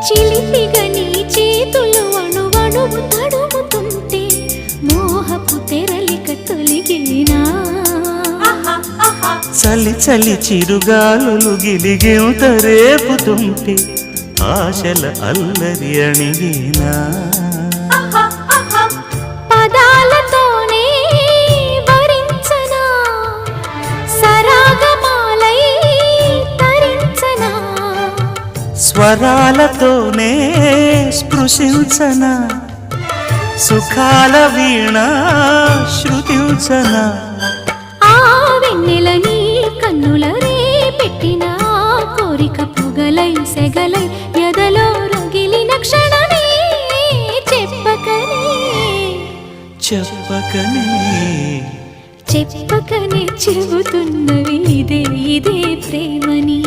చిలిపిగా నీ చేతులు అణువణువు తడుముతుంటే మోహపు తెరలిక తొలిగినా చలి చలి చిరుగాలులు గిలిగెంత రేపుతుంటే ఆశల అల్లరి అణిగినా పదాలతోనే వరించనా సరాగమాలై తరించనా స్వరాలతోనే స్పృశించనా సుఖాల వీణ శృతించనా ఆ వెన్నెల నీ కన్నుల రే పెట్టిన కోరిక పొగలై సెగలై ఎదలో రగిలిన క్షణమే చెప్పకనే చెప్పకనే చెప్పకనే చెబుతున్నవి ఇదే ఇదే ప్రేమని.